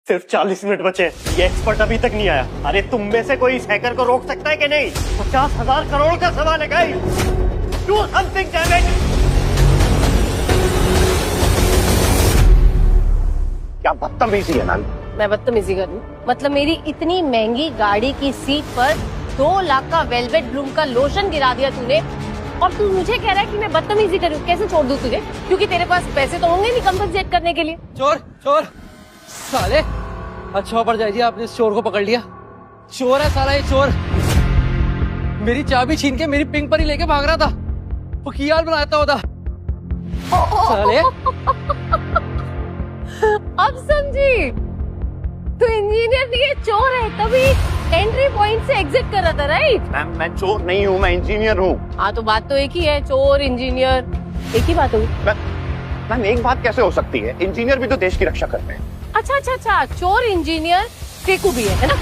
सिर्फ 40 मिनट बचे, ये एक्सपर्ट अभी तक नहीं आया। अरे तुम में से कोई इस हैकर को रोक सकता है कि नहीं? 50,000 करोड़ का सवाल है guys. Do something damn it. क्या बदतमीजी है मैम। मैं बदतमीजी करूं? मतलब मेरी इतनी महंगी गाड़ी की सीट पर 2 लाख का वेलवेट ब्लूम का लोशन गिरा दिया तूने, और तू मुझे कह रहा है कि मैं बदतमीजी करूं? कैसे छोड़ दूं तुझे? क्योंकि तेरे पास पैसे तो होंगे नहीं कंपनसेट करने के लिए। चोर चोर साले, अच्छा ऊपर जाइए, आपने इस चोर को पकड़ लिया। चोर है साला ये चोर। मेरी चाबी छीन के मेरी पिंक परी लेके भाग रहा था। वो की हाल बनाता होता साले। अब समझी, तू इंजीनियर नहीं है, चोर है। तभी एंट्री पॉइंट से एग्जिट कर रहा था, राइट? मैम मैं चोर नहीं हूँ, मैं इंजीनियर हूँ। हाँ तो बात तो एक ही है, चोर इंजीनियर एक ही बात हुई। मैम एक बात कैसे हो सकती है? इंजीनियर भी तो देश की रक्षा करते हैं। अच्छा अच्छा अच्छा, चोर इंजीनियर फेकू भी है ना?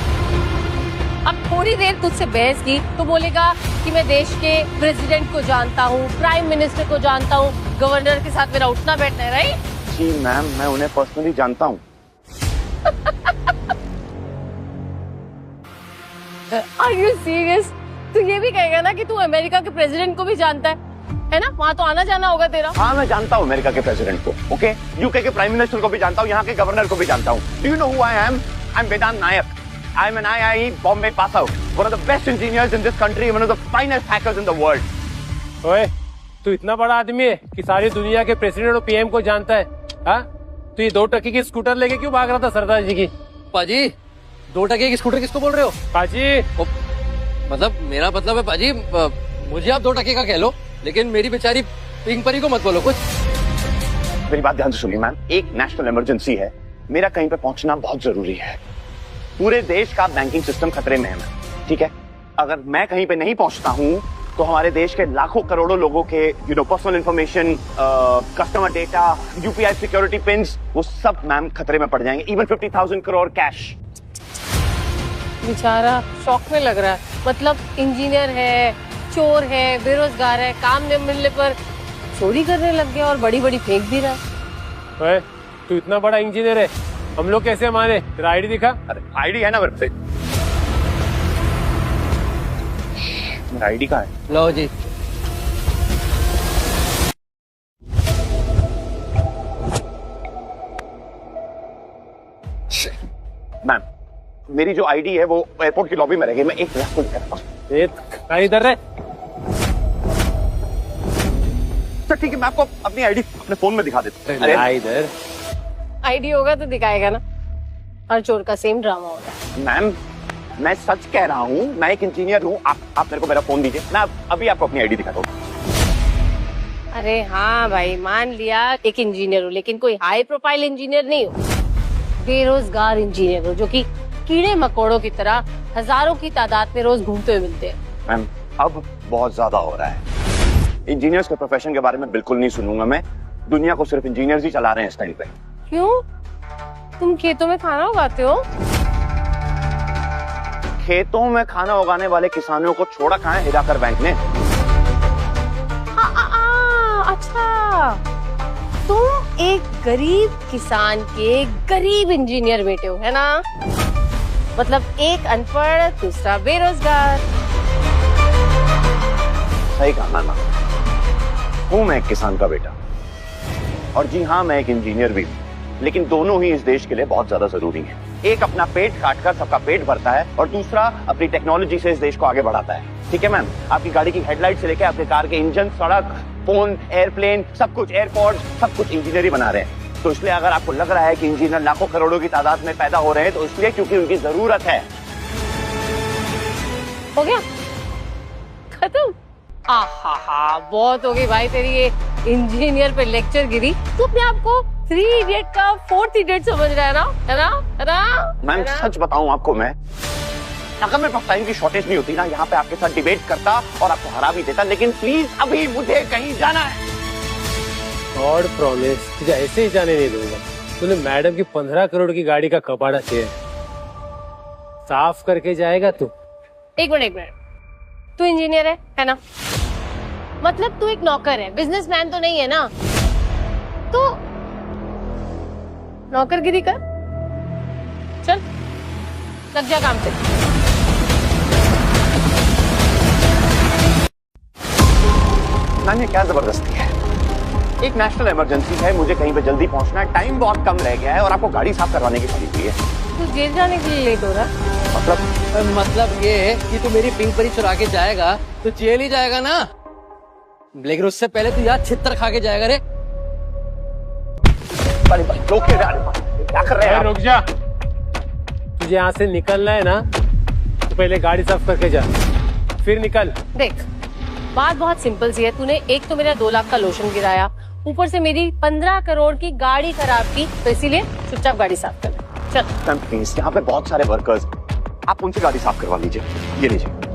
अब थोड़ी देर तुझसे बहस की तो बोलेगा कि मैं देश के प्रेसिडेंट को जानता हूँ, प्राइम मिनिस्टर को जानता हूँ, गवर्नर के साथ मेरा उठना बैठना है, राइट? जी मैम, मैं उन्हें पर्सनली जानता हूँ। Are you serious? तू ये भी कहेगा ना कि तू अमेरिका के प्रेसिडेंट को भी जानता है ना? वहाँ तो आना जाना होगा तेरा। हाँ मैं जानता हूँ अमेरिका के प्रेसिडेंट को, ओके, यूके के प्राइम मिनिस्टर को भी जानता हूँ, यहाँ के गवर्नर को भी जानता हूँ। Do you know who I am? I am Vedant Nayak. I am an IIE Bombay pass out, one of the best engineers in this country, one of the finest hackers in the world. ओए, तू इतना बड़ा आदमी है कि सारी दुनिया के प्रेसिडेंट और PM को जानता है? हाँ, तू ये 2 टकी की स्कूटर लेके क्यों भाग रहा था सरदार जी की? पाजी 2 टके की स्कूटर किसको बोल रहे हो? पाजी मतलब मेरा मतलब है पाजी, मुझे आप 2 टके का कह लो, लेकिन मेरी बेचारी पिंक परी को मत बोलो कुछ। मेरी बात ध्यान से सुनिए मैम, एक नेशनल इमरजेंसी है, मेरा कहीं पे पहुंचना बहुत जरूरी है। पूरे देश का बैंकिंग सिस्टम खतरे में है मैम, ठीक है? अगर मैं कहीं पे नहीं पहुंचता हूँ तो हमारे देश के लाखों करोड़ों लोगों के personal information, customer data, UPI security pins, वो सब मैम खतरे में पड़ जाएंगे। Even 50,000 crore cash. बेचारा शौक में लग रहा है। मतलब इंजीनियर है, चोर है, बेरोजगार है, काम न मिलने पर चोरी करने लग गया और बड़ी बड़ी फेंक भी रहा है। ओए, तू इतना बड़ा इंजीनियर है, हम लोग कैसे माने? तेरा ID दिखा। अरे ID है ना मेरे पे, मेरा ID कहाँ है? लो जी। मैम मेरी जो ID है वो एयरपोर्ट की लॉबी में रहेगी, मैं एक मिनट को निकलता हूँ। इधर है। अच्छा ठीक है, मैं आपको अपनी ID अपने फोन में दिखा देता हूँ। अरे इधर आईडी होगा तो दिखाएगा ना, और चोर का सेम ड्रामा होगा। मैम मैं सच कह रहा हूँ, मैं एक इंजीनियर हूँ। आप मेरे को मेरा फोन दीजिए, मैं अभी आपको अपनी ID दिखाता हूँ। अरे हाँ भाई, मान लिया एक इंजीनियर हो, लेकिन कोई हाई प्रोफाइल इंजीनियर नहीं हो, बेरोजगार इंजीनियर हो, जो कि कीड़े मकोड़ों की तरह हजारों की तादाद में रोज घूमते हुए मिलते हैं। मैम अब बहुत ज्यादा हो रहा है। इंजीनियर्स के प्रोफेशन के बारे में बिल्कुल नहीं सुनूंगा मैं। दुनिया को सिर्फ इंजीनियर्स ही चला रहे हैं इस टाइम पे। क्यों? तुम खेतों में खाना उगाते हो? खेतों में खाना उगाने वाले किसानों को छोड़ा कहाँ है हिराकर बैंक ने? अच्छा, तुम एक गरीब किसान के गरीब इंजीनियर बेटे हो, है ना? मतलब एक अनपढ़, दूसरा बेरोजगार। सही कहा मैम, हूँ मैं एक किसान का बेटा, और जी हाँ मैं एक इंजीनियर भी हूँ, लेकिन दोनों ही इस देश के लिए बहुत ज्यादा जरूरी हैं। एक अपना पेट काटकर सबका पेट भरता है, और दूसरा अपनी टेक्नोलॉजी से इस देश को आगे बढ़ाता है। ठीक है मैम, आपकी गाड़ी की हेडलाइट से लेकर आपके कार के इंजन, सड़क, फोन, एयरप्लेन, सब कुछ, एयरपोर्ट, सब कुछ इंजीनियर ही बना रहे हैं। तो इसलिए अगर आपको लग रहा है कि इंजीनियर लाखों करोड़ों की तादाद में पैदा हो रहे हैं, तो इसलिए क्योंकि उनकी जरूरत है। हो गया खत्म? आहा, बहुत हो गई भाई तेरी ये इंजीनियर पे लेक्चर गिरी। तू अपने आप को 3 इडियट का 4th इडियट समझ रहा है ना? है ना? है ना? मैम सच बताऊं आपको, मैं अगर मेरे पास टाइम की शॉर्टेज नहीं होती ना, यहाँ पे आपके साथ डिबेट करता और आपको हरा भी देता, लेकिन प्लीज अभी मुझे कहीं जाना है। गॉड प्रॉमिस, तुझे ऐसे ही जाने नहीं दूंगा। तूने मैडम की 15 करोड़ की गाड़ी का कबाड़ा किया, साफ करके जाएगा तू। एक मिनट, तू इंजीनियर है ना? मतलब तू एक नौकर है, बिजनेसमैन तो नहीं है ना? तो नौकरगिरी कर, चल लग जा काम से। नानी क्या जबरदस्ती है, एक नेशनल इमरजेंसी है, मुझे कहीं पे जल्दी पहुंचना है, टाइम बहुत कम रह गया है और आपको गाड़ी साफ करवाने की पड़ी हुई है। तू जेल जाने के लिए लेट हो रहा। मतलब ये है कि तू मेरी पिंक परी चुरा के जाएगा तो जेल ही जाएगा ना, लेकिन उससे पहले तू यार छितर खा के जाएगा रे। क्या कर रहे हैं आप? रुक जा, तुझे यहाँ से निकलना है ना तो पहले गाड़ी साफ करके जा, फिर निकल। देख बात बहुत सिंपल सी है, तूने एक तो मेरा 2 लाख का लोशन गिराया, ऊपर से मेरी 15 करोड़ की गाड़ी खराब की, तो इसीलिए चुपचाप गाड़ी साफ कर। चल प्लीज, यहाँ पे बहुत सारे वर्कर्स, आप उनसे गाड़ी साफ करवा लीजिए। ये लीजिए।